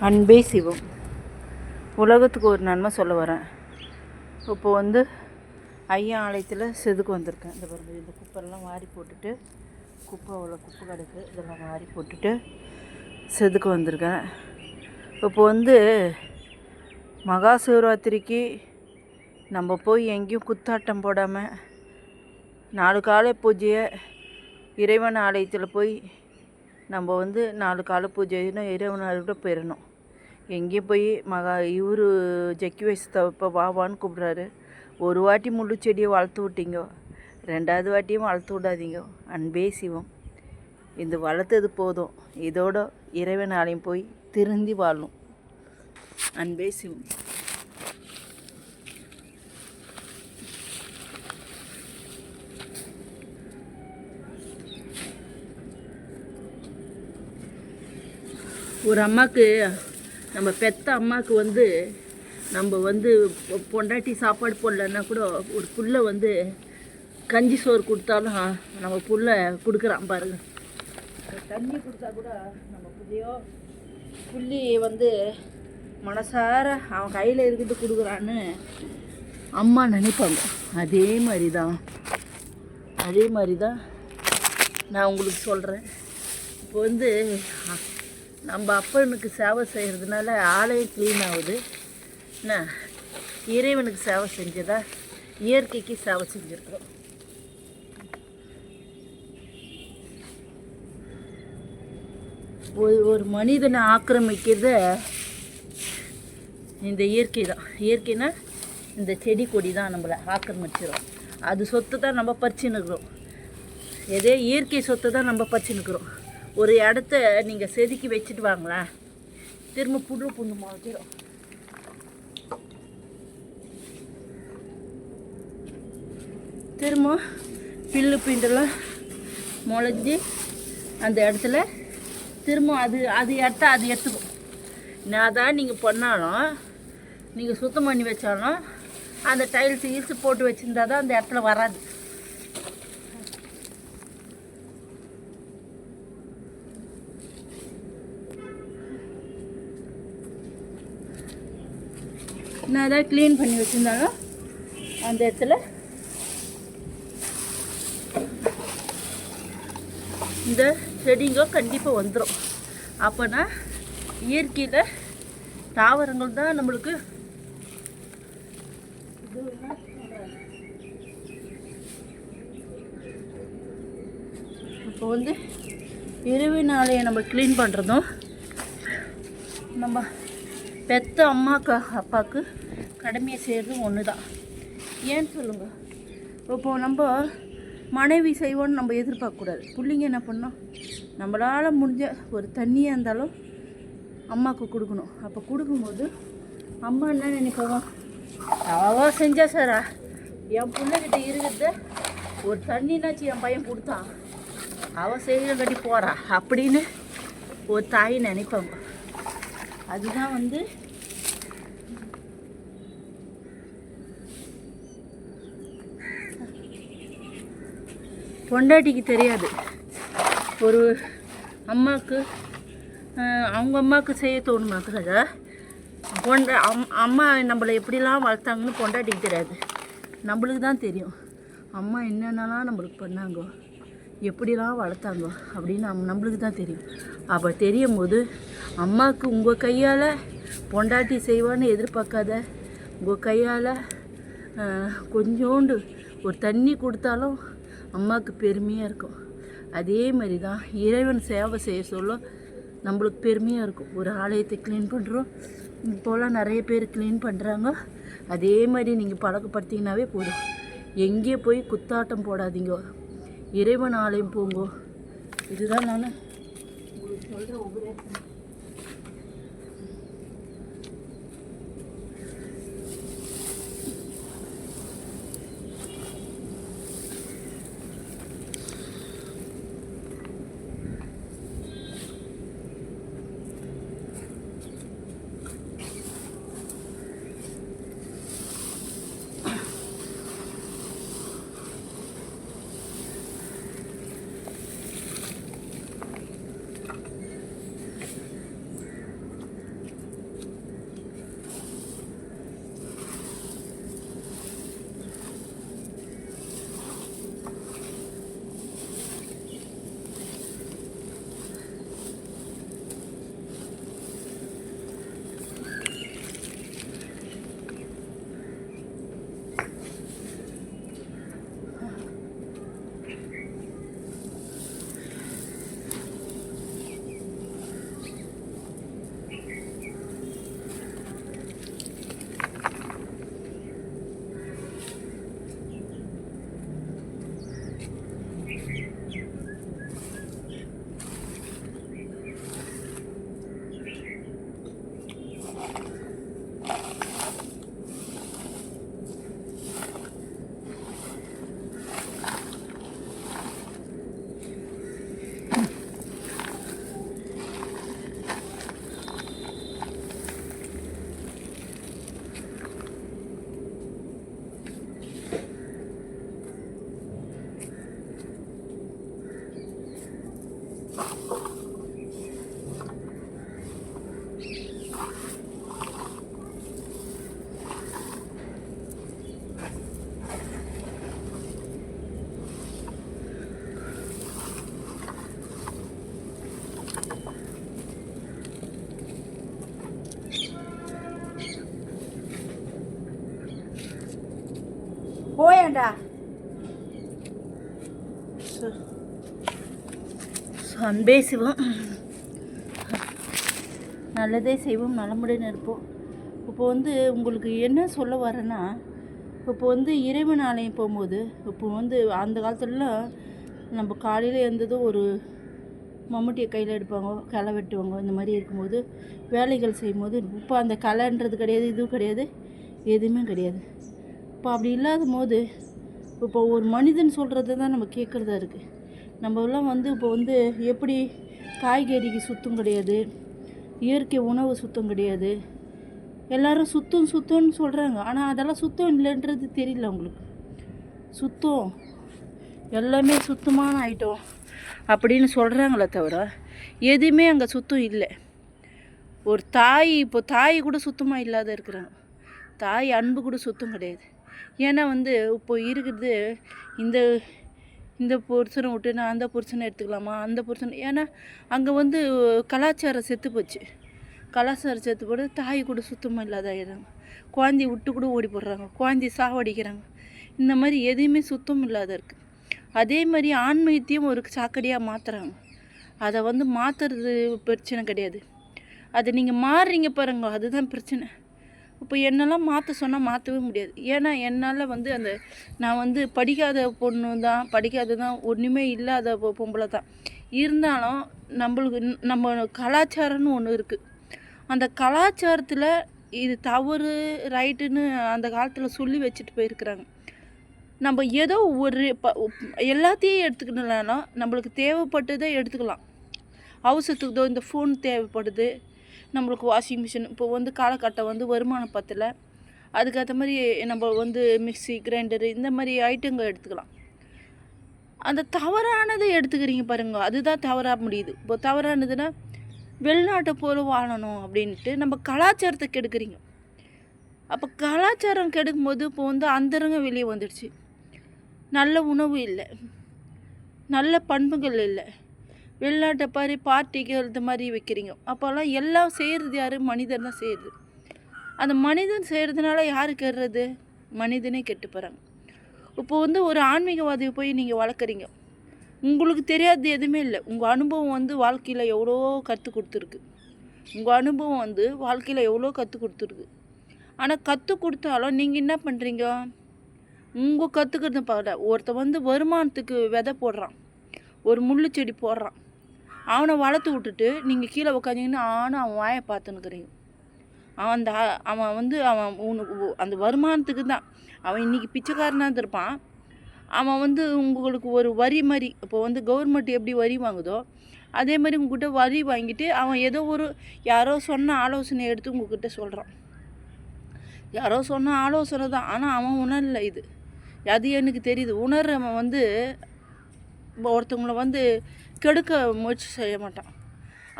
அன்பே சிவம். உலகத்துக்கு ஒரு நன்மை சொல்ல வரேன். இப்போ ஐயா ஆலயத்தில் செதுக்கு வந்திருக்கேன். இந்த பாருங்க, இந்த குப்பைலாம் வாரி போட்டுட்டு, குப்பை கிடக்கு, இதெல்லாம் வாரி போட்டுட்டு செதுக்கு வந்திருக்கேன். இப்போ மகா சிவராத்திரிக்கு நம்ம போய் எங்கேயும் குத்தாட்டம் போடாமல் 4 கால பூஜையை இறைவன் ஆலயத்தில் போய் நம்ம 4 கால பூஜைன்னு இறைவனோட போயிடணும். எங்கேயும் போய் இவர் ஜக்கி வயசு இப்போ வாவான்னு கூப்பிட்றாரு. ஒரு வாட்டி முள்ளு செடியை வளர்த்து விட்டீங்க, 2வது வாட்டியும் வளர்த்து விடாதீங்க. அன்பே சிவம். இந்த வளர்த்தது போதும். இதோட இறைவன் ஆலயம் போய் திருந்தி வாழணும். அன்பே சிவம். ஒரு அம்மாவுக்கு, நம்ம பெத்த அம்மாவுக்கு நம்ம பொண்டாட்டி சாப்பாடு போடலன்னா கூட ஒரு புல்லை கஞ்சி சோறு கொடுத்தாலும் நம்ம புல்லை கொடுக்குறான் பாருங்க. தண்ணி கொடுத்தா கூட நம்ம புள்ளி மனசார அவன் கையில் இருக்கிறது கொடுக்குறான்னு அம்மா நினைப்பாங்க. அதே மாதிரி தான் நான் உங்களுக்கு சொல்கிறேன். இப்போ நம்ம அப்பனுக்கு சேவை செய்கிறதுனால ஆலயம் க்ளீன் ஆகுது. என்ன, இறைவனுக்கு சேவை செஞ்சதா இயற்கைக்கு சேவை செஞ்சுருக்கிறோம். ஒரு மனிதனை ஆக்கிரமிக்கிறத இந்த இயற்கை தான். இயற்கைனா இந்த செடி கொடி தான் நம்மளை ஆக்கிரமிச்சிடும். அது சொத்தை தான் நம்ம பறிச்சுன்னுக்கிறோம். எதே இயற்கை சொத்தை தான் நம்ம பறிச்சுன்னுக்கிறோம். ஒரு இடத்த நீங்கள் செதுக்கி வச்சுட்டு வாங்களேன், திரும்ப புண்ணு முளைச்சிடும். திரும்ப பிண்டெல்லாம் முளைஞ்சி அந்த இடத்துல திரும்ப அது எடுத்துக்கும். நான் தான் நீங்கள் பண்ணாலும், நீங்கள் சுத்தம் பண்ணி வச்சாலும், அந்த டைல்ஸ் போட்டு வச்சுருந்தா தான் அந்த இடத்துல வராது. நான் தான் க்ளீன் பண்ணி வச்சுருந்தாலும் அந்த இடத்துல இந்த செடிங்க கண்டிப்பாக வந்துடும். அப்போனா இயற்கையில் தாவரங்கள் தான் நம்மளுக்கு இப்போ இறைவன் ஆலயை நம்ம க்ளீன் பண்ணுறதும் நம்ம பெத்த அம்மாவுக்கு அப்பாவுக்கு கடமையை செய்கிறதும் ஒன்று தான். ஏன்னு சொல்லுங்கள். இப்போ நம்ம மனைவி செய்வோன்னு நம்ம எதிர்பார்க்கக்கூடாது. பிள்ளைங்க என்ன பண்ணோம், நம்மளால் முடிஞ்ச ஒரு தண்ணியாக இருந்தாலும் அம்மாவுக்கு கொடுக்கணும். அப்போ கொடுக்கும்போது அம்மா என்ன நினைப்பாங்க, அவள் செஞ்சா சாரா, என் பிள்ளைகிட்ட இருக்கிறத ஒரு தண்ணினாச்சு என் பையன் கொடுத்தான், அவள் செய்கிற கட்டி போகிறா அப்படின்னு ஒரு தாய் நினைப்பாங்க. அதுதான் பொண்டாட்டிக்கு தெரியாது. ஒரு அம்மாவுக்கு அவங்க அம்மாவுக்கு செய்ய தோணுமாக்குறத அம்மா நம்மளை எப்படிலாம் வளர்த்தாங்கன்னு பொண்டாட்டிக்கு தெரியாது. நம்மளுக்கு தான் தெரியும். அம்மா என்னென்னலாம் நம்மளுக்கு பண்ணாங்கோ, எப்படிலாம் வளர்த்தாங்கோ அப்படின்னு நம்மளுக்கு தான் தெரியும். அப்போ தெரியும் போது அம்மாவுக்கு உங்கள் கையால் பொண்டாட்டி செய்வான்னு எதிர்பார்க்காத, உங்கள் கையால் கொஞ்சோண்டு ஒரு தண்ணி கொடுத்தாலும் அம்மாவுக்கு பெருமையாக இருக்கும். அதே மாதிரி தான் இறைவன் சேவை செய்ய சொல்ல நம்மளுக்கு பெருமையாக இருக்கும். ஒரு ஆலயத்தை க்ளீன் பண்ணுறோம், இப்போலாம் நிறைய பேர் க்ளீன் பண்ணுறாங்க. அதே மாதிரி நீங்கள் பழக்கப்படுத்திங்கனாவே போதும். எங்கேயே போய் குத்தாட்டம் போடாதீங்க, இறைவன் ஆலயம் போங்கோ. இதுதான் நான் உங்களுக்கு சொல்கிற உபதேசம். ஏண்டா அன்பே சிவம், நல்லதே செய்வோம், நலமுடன் இருப்போம். இப்போ வந்து உங்களுக்கு என்ன சொல்ல வரேன்னா, இப்போ வந்து இறைவன் ஆலயம் போகும்போது, இப்போ வந்து அந்த காலத்துலலாம் நம்ம காலையில் எழுந்ததும் ஒரு மம்முட்டியை கையில் எடுப்பாங்க, களை வெட்டுவாங்க. இந்த மாதிரி இருக்கும்போது வேலைகள் செய்யும்போது இப்போ அந்த களைன்றது கிடையாது, இதுவும் கிடையாது, எதுவுமே கிடையாது. இப்போ அப்படி இல்லாத போது இப்போ ஒரு மனிதன் சொல்கிறது தான் நம்ம கேட்குறதா இருக்குது. நம்மலாம் வந்து இப்போ வந்து எப்படி காய்கறிக்கு சுத்தம் கிடையாது, இயற்கை உணவு சுத்தம் கிடையாது, எல்லோரும் சுத்தம்னு சொல்கிறாங்க. ஆனால் அதெல்லாம் சுத்தம் இல்லைன்றது தெரியல உங்களுக்கு. சுத்தம் எல்லாமே சுத்தமான ஐட்டம் அப்படின்னு சொல்கிறாங்களே தவிர எதுவுமே அங்கே சுத்தம் இல்லை. ஒரு தாய், இப்போ தாய் கூட சுத்தமாக இல்லாத இருக்கிறாங்க. தாய் அன்பு கூட சுத்தம் கிடையாது. ஏன்னா வந்து இப்போ இருக்கிறது இந்த இந்த புருஷனை விட்டு நான் அந்த புருஷனை எடுத்துக்கலாமா, அந்த புருஷனை, ஏன்னா அங்கே வந்து கலாச்சாரம் செத்து போச்சு. கலாச்சாரம் செத்து போட்டு தாய் கூட சுத்தமாக இல்லாத ஆகிடுறாங்க. குழந்தைய விட்டு கூட ஓடி போடுறாங்க, குழந்தைய சாவடிக்கிறாங்க. இந்த மாதிரி எதுவுமே சுத்தம் இல்லாத இருக்குது. அதே மாதிரி ஆன்மீகத்தையும் ஒரு சாக்கடையாக மாற்றுறாங்க. அதை வந்து மாற்றுறது பிரச்சனை கிடையாது, அதை நீங்கள் மாறுறீங்க பாருங்க, அதுதான் பிரச்சனை. இப்போ என்னெல்லாம் மாற்ற சொன்னால் மாற்றவே முடியாது. ஏன்னா என்னால் வந்து நான் வந்து படிக்காத பொண்ணு தான், படிக்காத தான், ஒன்றுமே இல்லாத பொம்பளை தான். இருந்தாலும் நம்மளுக்கு நம்ம கலாச்சாரம்னு ஒன்று இருக்குது. அந்த கலாச்சாரத்தில் இது தவறு ரைட்டுன்னு அந்த காலத்தில் சொல்லி வச்சுட்டு போயிருக்கிறாங்க. நம்ம ஏதோ ஒரு எல்லாத்தையும் எடுத்துக்கணும்னா நம்மளுக்கு தேவைப்பட்டதை எடுத்துக்கலாம். அவசரத்துக்கு இந்த ஃபோன் தேவைப்படுது, நம்மளுக்கு வாஷிங் மிஷின். இப்போ வந்து காலகட்டம் வந்து வருமானம் பத்தலை, அதுக்கேற்ற மாதிரி நம்ம வந்து மிக்சி, கிரைண்டரு, இந்த மாதிரி ஐட்டங்கள் எடுத்துக்கலாம். அந்த தவறானதை எடுத்துக்கிறீங்க பாருங்க, அதுதான் தவறாக முடியுது. இப்போ தவறானதுன்னா வெளிநாட்டை போல வாழணும் அப்படின்ட்டு நம்ம கலாச்சாரத்தை கெடுக்குறீங்க. அப்போ கலாச்சாரம் கெடுக்கும்போது இப்போ வந்து அந்தரங்க வெளியே வந்துடுச்சு. நல்ல உணவு இல்லை, நல்ல பண்புகள் இல்லை. வெளிநாட்டை பாரு பார்ட்டிகள் இந்த மாதிரி வைக்கிறீங்க. அப்போல்லாம் எல்லாம் செய்கிறது யார்? மனிதன் தான் செய்யுது. அந்த மனிதன் செய்கிறதுனால யார் கெடுறது? மனிதனே கெட்டு போகிறாங்க. இப்போ வந்து ஒரு ஆன்மீகவாதியை போய் நீங்கள் வளர்க்குறீங்க, உங்களுக்கு தெரியாது எதுவுமே இல்லை. உங்கள் அனுபவம் வந்து வாழ்க்கையில் எவ்வளோ கற்றுக் கொடுத்துருக்கு. உங்கள் அனுபவம் வந்து வாழ்க்கையில் எவ்வளோ கற்றுக் கொடுத்துருக்கு. ஆனால் கற்றுக் கொடுத்தாலும் நீங்கள் என்ன பண்ணுறீங்க? உங்கள் கற்றுக்கிறது பாட ஒருத்தர் வந்து வருமானத்துக்கு விதை போடுறான், ஒரு முள்ளு செடி போடுறான், அவனை வளர்த்து விட்டுட்டு நீங்கள் கீழே உட்காந்திங்கன்னா அவன் வாயை பார்த்துன்னுக்குறீங்க. அவன் அந்த வருமானத்துக்கு தான் அவன் இன்றைக்கி பிச்சைக்காரனாக இருப்பான். அவன் வந்து உங்களுக்கு ஒரு வரி மாதிரி, இப்போ வந்து கவர்மெண்ட் எப்படி வரி வாங்குதோ அதே மாதிரி உங்ககிட்ட வரி வாங்கிட்டு அவன் ஏதோ யாரோ சொன்ன ஆலோசனை எடுத்து உங்ககிட்ட சொல்கிறான். யாரோ சொன்ன ஆலோசனை தான், ஆனால் அவன் உணரல. இது அது எனக்கு தெரியுது. உணர்றவன் வந்து ஒருத்தவங்களை வந்து கெடுக்க முயற்சி செய்ய மாட்டான்.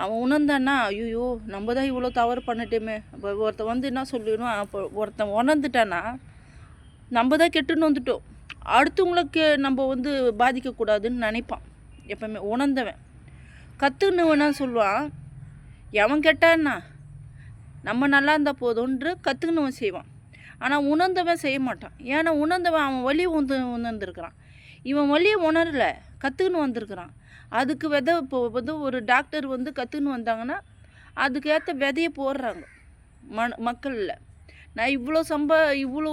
அவன் உணர்ந்தான்னா ஐயோ நம்ம தான் இவ்வளோ தவறு பண்ணிட்டோமே. இப்போ ஒருத்தன் வந்து என்ன சொல்லிடணும், அப்போ ஒருத்தன் உணர்ந்துட்டான்னா நம்ம தான் கெட்டுன்னு வந்துட்டோம், அடுத்தவங்களுக்கு நம்ம வந்து பாதிக்கக்கூடாதுன்னு நினைப்பான். எப்பவுமே உணர்ந்தவன் கற்றுக்குன்னு சொல்லுவான். எவன் கெட்டான்னா நம்ம நல்லா இருந்தால் போதும்ன்று கற்றுக்கணுவன் செய்வான். ஆனால் உணர்ந்தவன் செய்ய மாட்டான். ஏன்னா உணர்ந்தவன் அவன் வழியை உணர்ந்துருக்கிறான். இவன் வழியை உணரலை, கற்றுக்குன்னு வந்திருக்கிறான். அதுக்கு விதை இப்போ வந்து ஒரு டாக்டர் வந்து கற்றுக்குன்னு வந்தாங்கன்னா அதுக்கேற்ற விதையை போடுறாங்க மக்களில். நான் இவ்வளோ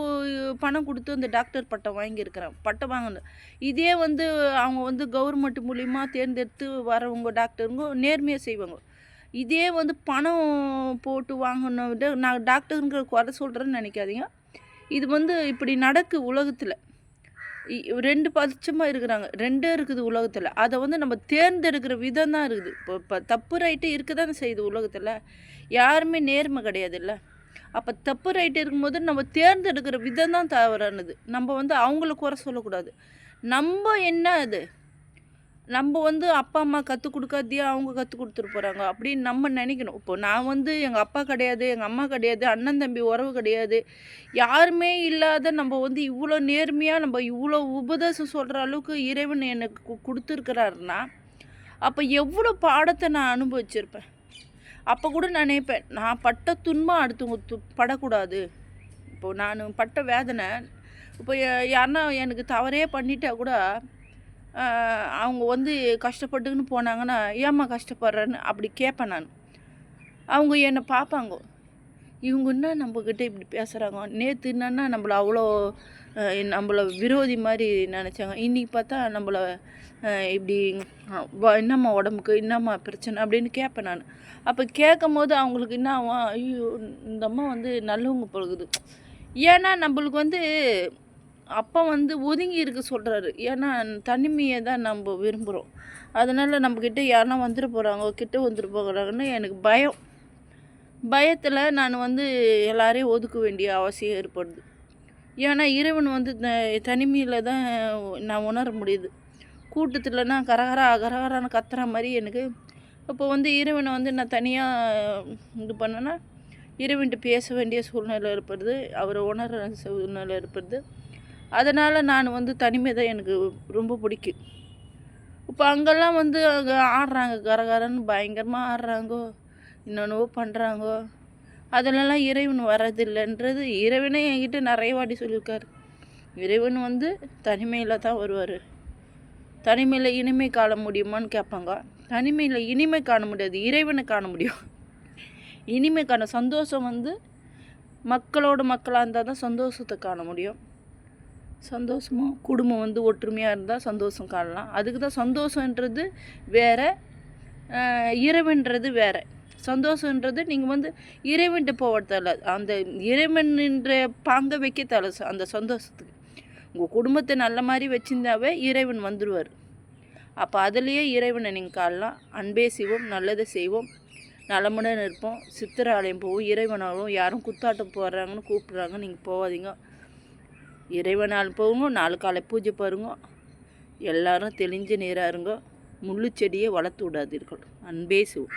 பணம் கொடுத்து அந்த டாக்டர் பட்டம் வாங்கியிருக்கிறேன், பட்டம் வாங்கணும். இதே வந்து அவங்க வந்து கவர்மெண்ட் மூலிமா தேர்ந்தெடுத்து வரவங்க டாக்டருங்க நேர்மையாக செய்வாங்க. இதே வந்து பணம் போட்டு வாங்கணும் விட நான் டாக்டருங்கிற குறை சொல்கிறேன்னு நினைக்காதீங்க. இது வந்து இப்படி நடக்கு உலகத்தில். 2 பட்சமாக இருக்கிறாங்க, 2 இருக்குது உலகத்தில். அதை வந்து நம்ம தேர்ந்தெடுக்கிற விதம் தான் இருக்குது. இப்போ தப்பு ரைட்டு இருக்க தானே செய்யுது உலகத்தில், யாருமே நேர்மை கிடையாது இல்லை. அப்போ தப்பு ரைட்டு இருக்கும்போது நம்ம தேர்ந்தெடுக்கிற விதம் தான் தவறானது. நம்ம வந்து அவங்கள குறை சொல்லக்கூடாது. நம்ம என்ன அது, நம்ம வந்து அப்பா அம்மா கற்றுக் கொடுக்காதே அவங்க கற்றுக் கொடுத்துட்டு போகிறாங்க அப்படின்னு நம்ம நினைக்கணும். இப்போ நான் வந்து எங்கள் அப்பா கிடையாது, எங்கள் அம்மா கிடையாது, அண்ணன் தம்பி உறவு கிடையாது, யாருமே இல்லாத நம்ம வந்து இவ்வளோ நேர்மையாக நம்ம இவ்வளோ உபதேசம் சொல்கிற அளவுக்கு இறைவன் எனக்கு கொடுத்துருக்கிறாருன்னா அப்போ எவ்வளோ பாடத்தை நான் அனுபவிச்சிருப்பேன். அப்போ கூட நான் நினைப்பேன், நான் பட்ட துன்பம் அடுத்தவங்க படக்கூடாது. இப்போது நான் பட்ட வேதனை இப்போ யாருன்னா எனக்கு தவறே பண்ணிட்டா கூட அவங்க வந்து கஷ்டப்பட்டுக்குன்னு போனாங்கன்னா, ஏம்மா கஷ்டப்படுறேன்னு அப்படி கேட்பேன் நான். அவங்க என்னை பார்ப்பாங்க. இவங்க என்ன நம்மக்கிட்ட இப்படி பேசுகிறாங்க, நேற்று என்னன்னா நம்மள அவ்வளோ நம்மள விரோதி மாதிரி நினச்சாங்க, இன்றைக்கி பார்த்தா நம்மள இப்படி என்னம்மா உடம்புக்கு என்னம்மா பிரச்சனை அப்படின்னு கேட்பேன் நான். அப்போ கேட்கும்போது அவங்களுக்கு என்ன ஆகும், ஐயோ இந்த அம்மா வந்து நல்லவங்க பொழுகுது. ஏன்னா நம்மளுக்கு வந்து அப்பா வந்து ஒதுங்கி இருக்க சொல்கிறாரு. ஏன்னா தனிமையை தான் நம்ம விரும்புகிறோம். அதனால் நம்மக்கிட்ட யாருன்னா வந்துட போகிறாங்க, கிட்ட வந்துட போகிறாங்கன்னு எனக்கு பயம். பயத்தில் நான் வந்து எல்லாரையும் ஒதுக்க வேண்டிய அவசியம் ஏற்படுது. ஏன்னா இறைவன் வந்து தனிமையில் தான் நான் உணர முடியுது. கூட்டத்தில்னா கரகரான்னு கத்துற மாதிரி எனக்கு இப்போ வந்து இறைவனை வந்து நான் தனியாக இது பண்ணேன்னா இறைவன்கிட்ட பேச வேண்டிய சூழ்நிலை ஏற்படுது, அவரை உணர சூழ்நிலை ஏற்படுது. அதனால் நான் வந்து தனிமை தான் எனக்கு ரொம்ப பிடிக்கும். இப்போ அங்கெல்லாம் வந்து அங்கே ஆடுறாங்க, கரகரன்னு பயங்கரமாக ஆடுறாங்கோ, என்னென்னவோ பண்ணுறாங்கோ. அதிலெல்லாம் இறைவன் வர்றதில்லைன்றது இறைவனே என்கிட்ட நிறைய வாட்டி சொல்லியிருக்காரு. இறைவன் வந்து தனிமையில் தான் வருவார். தனிமையில் இனிமை காண முடியுமான்னு கேட்பாங்க. தனிமையில் இனிமை காண முடியாது, இறைவனை காண முடியும். இனிமை காண சந்தோஷம் வந்து மக்களோட மக்களாக இருந்தால் தான் சந்தோஷத்தை காண முடியும். சந்தோஷமும் குடும்பம் வந்து ஒற்றுமையாக இருந்தால் சந்தோஷம் காணலாம். அதுக்கு தான் சந்தோஷன்றது வேறு, இறைவன்றது வேறு. சந்தோஷன்றது நீங்கள் வந்து இறைவன்கிட்ட போகிறதால அந்த இறைவன்ன்ற பாங்க வைக்க தலை அந்த சந்தோஷத்துக்கு உங்கள் குடும்பத்தை நல்ல மாதிரி வச்சுருந்தாவே இறைவன் வந்துடுவார். அப்போ அதுலேயே இறைவனை நீங்கள் காணலாம். அன்பே செய்வோம், நல்லதை செய்வோம், நலமுடன் இருப்போம். சித்திராலயம் போவோம், இறைவனாலும் யாரும் குத்தாட்டம் போடுறாங்கன்னு கூப்பிட்றாங்க, நீங்கள் போகாதீங்க. இறைவனால் போங்க, 4 காலை பூஜை பாருங்க. எல்லாரும் தெளிஞ்ச நீராக இருங்க. முள்ளு செடியை வளர்த்து விடாதீர்கள். அன்பே செய்வோம்.